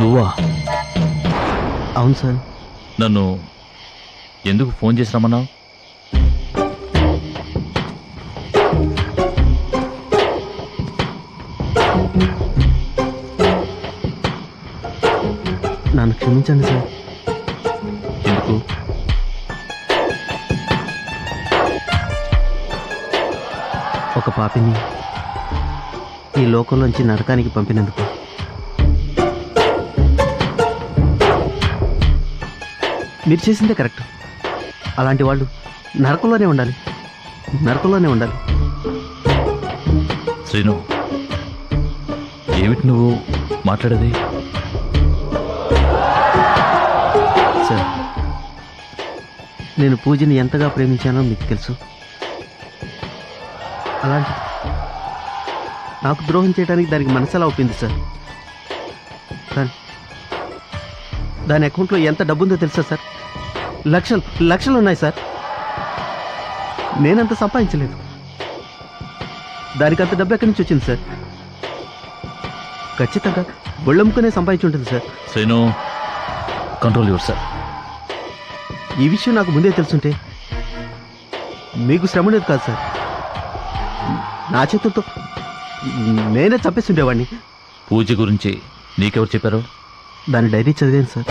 నువ్వా? అవును సార్. నన్ను ఎందుకు ఫోన్ చేసి రమ్మన్నావు? నన్ను క్షమించండి సార్. ఎందుకు? ఒక పాపిని ఈ లోకంలోంచి నరకానికి పంపినందుకు. మీరు చేసిందే కరెక్ట్. అలాంటి వాళ్ళు నరకంలోనే ఉండాలి, నరకంలోనే ఉండాలి. శ్రీను, ఏమిటి నువ్వు మాట్లాడేది? సార్, నేను పూజని ఎంతగా ప్రేమించానో మీకు తెలుసు. అలాంటి నాకు ద్రోహం చేయడానికి దానికి మనసు ఎలా ఒప్పింది సార్? దాని అకౌంట్లో ఎంత డబ్బు ఉందో తెలుసా సార్? లక్షలు లక్షలు ఉన్నాయి సార్. నేనంత సంపాదించలేదు. దానికి అంత డబ్బు ఎక్కడి నుంచి వచ్చింది సార్? ఖచ్చితంగా బొళ్ళమ్ముకునే సంపాదించి ఉంటుంది sir. Srinu, control your self. ఈ విషయం నాకు ముందే తెలుసుంటే మీకు శ్రమ లేదు కాదు సార్. నా చేతులతో నేనే చంపేస్తుండేవాడిని. పూజ గురించి నీకెవరు చెప్పారు? దాని డైరీ చదివాను సార్.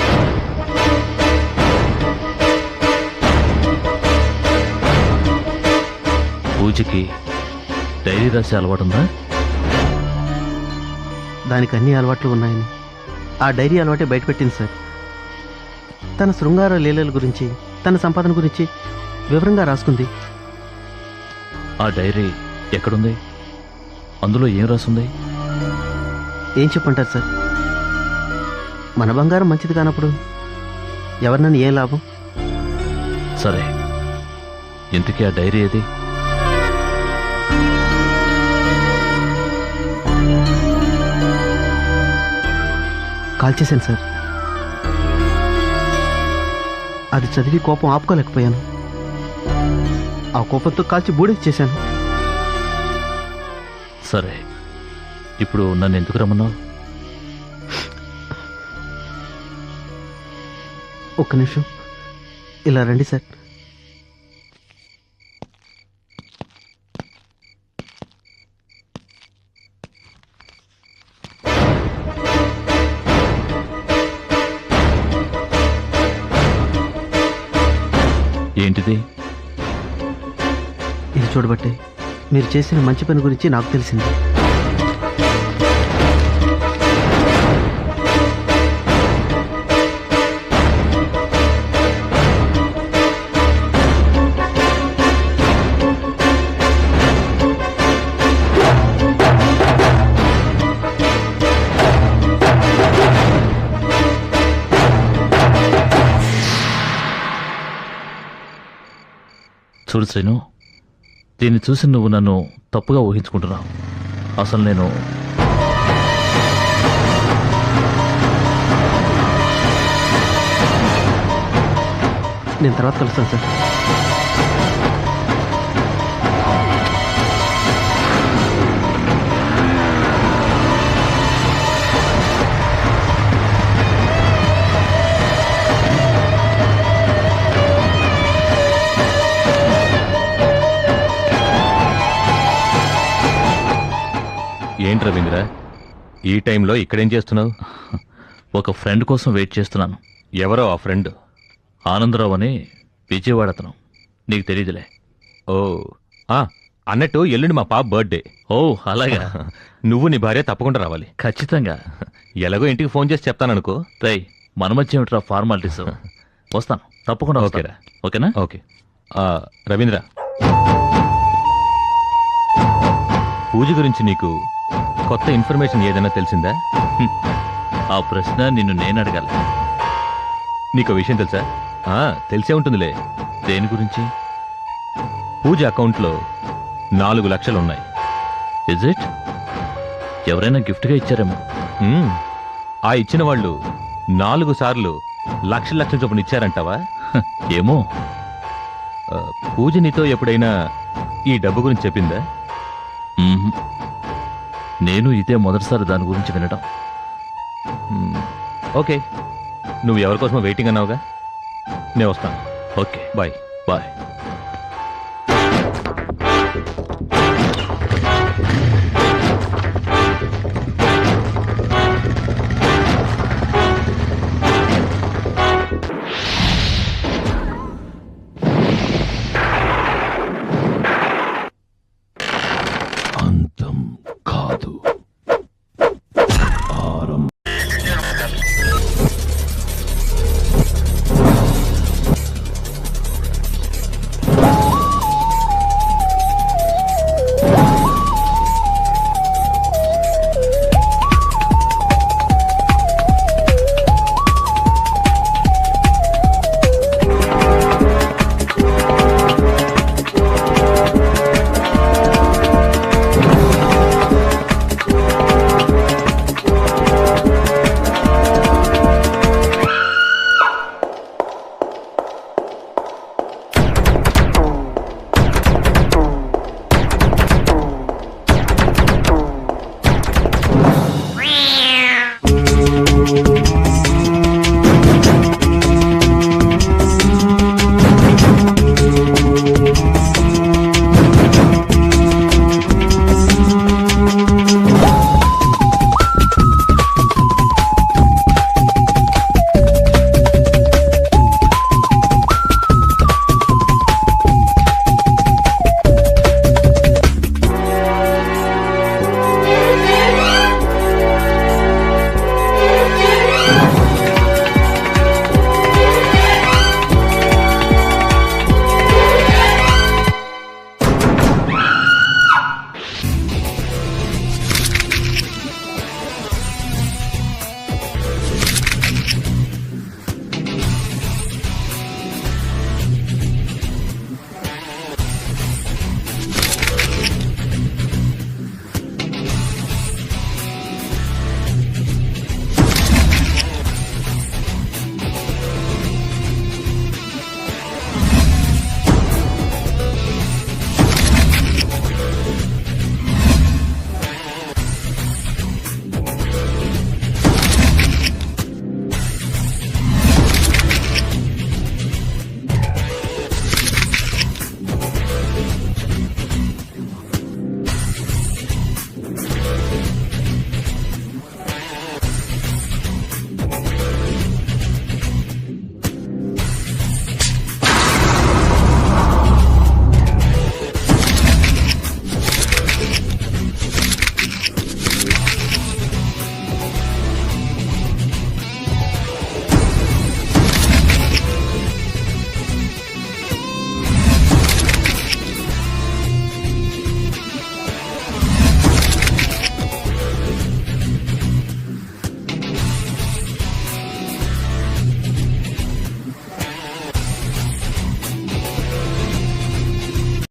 పూజకి డైరీ రాసే అలవాటు ఉందా? దానికి అన్ని అలవాట్లు ఉన్నాయని ఆ డైరీ అలవాటే బయటపెట్టింది సార్. తన శృంగార లీలల గురించి, తన సంపాదన గురించి వివరంగా రాసుకుంది. ఆ డైరీ ఎక్కడుంది? అందులో ఏం రాసుంది? ఏం చెప్పంటారు సార్? మన బంగారం మంచిది కానప్పుడు ఎవరినని ఏం లాభం? సరే, ఇంతకీ ఆ డైరీ ఏది? కాల్ చేశాను సార్. అది చదివి కోపం ఆపుకోలేకపోయాను. ఆ కోపంతో కాల్చి బూడిద చేశాను. సరే, ఇప్పుడు నన్ను ఎందుకు రమ్మన్నావు? ఒక్క నిమిషం ఇలా రండి సార్. ఏంటిది? ఇది చూడబట్టే మీరు చేసిన మంచి పని గురించి నాకు తెలిసింది. చూడు శ్రీను, దీన్ని చూసి నువ్వు నన్ను తప్పుగా ఊహించుకుంటున్నావు. అసలు నేను తర్వాత కలుస్తాను సార్. ఏంటి రవీంద్ర, ఈ టైంలో ఇక్కడేం చేస్తున్నావు? ఒక ఫ్రెండ్ కోసం వెయిట్ చేస్తున్నాను. ఎవరో ఆ ఫ్రెండ్? ఆనందరావు అని విజయవాడ అతను. నీకు తెలీదులే. ఓ, అన్నట్టు ఎల్లుండి మా పాప బర్త్డే. ఓ అలాగా. నువ్వు నీ భార్య తప్పకుండా రావాలి. ఖచ్చితంగా. ఎలాగో ఇంటికి ఫోన్ చేసి చెప్తాననుకో. రై, మన మధ్య ఏమిట్రా ఫార్మాలిటీస్? వస్తాను తప్పకుండా. ఓకేరా? ఓకేనా? ఓకే. రవీంద్ర, పూజ గురించి నీకు కొత్త ఇన్ఫర్మేషన్ ఏదైనా తెలిసిందా? ఆ ప్రశ్న నిన్ను నేను అడగాలి. నీకు విషయం తెలుసా? తెలిసే ఉంటుందిలే. దేని గురించి? పూజ అకౌంట్లో 4 లక్షలున్నాయి. Is it? ఎవరైనా గిఫ్ట్గా ఇచ్చారేమో. ఆ ఇచ్చిన వాళ్ళు 4 సార్లు లక్షల చొప్పున ఇచ్చారంటావా? ఏమో. పూజ నీతో ఎప్పుడైనా ఈ డబ్బు గురించి చెప్పిందా? నేను ఇదే మొదటిసారి దాని గురించి వినడం. ఓకే, నువ్వు ఎవరి కోసమో వెయిటింగ్ అన్నావుగా, నేను వస్తాను. Okay, bye. బాయ్. అంతం కాదు,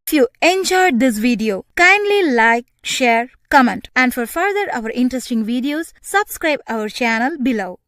If you enjoyed this video, kindly like, share, comment, and for further our interesting videos, subscribe our channel below.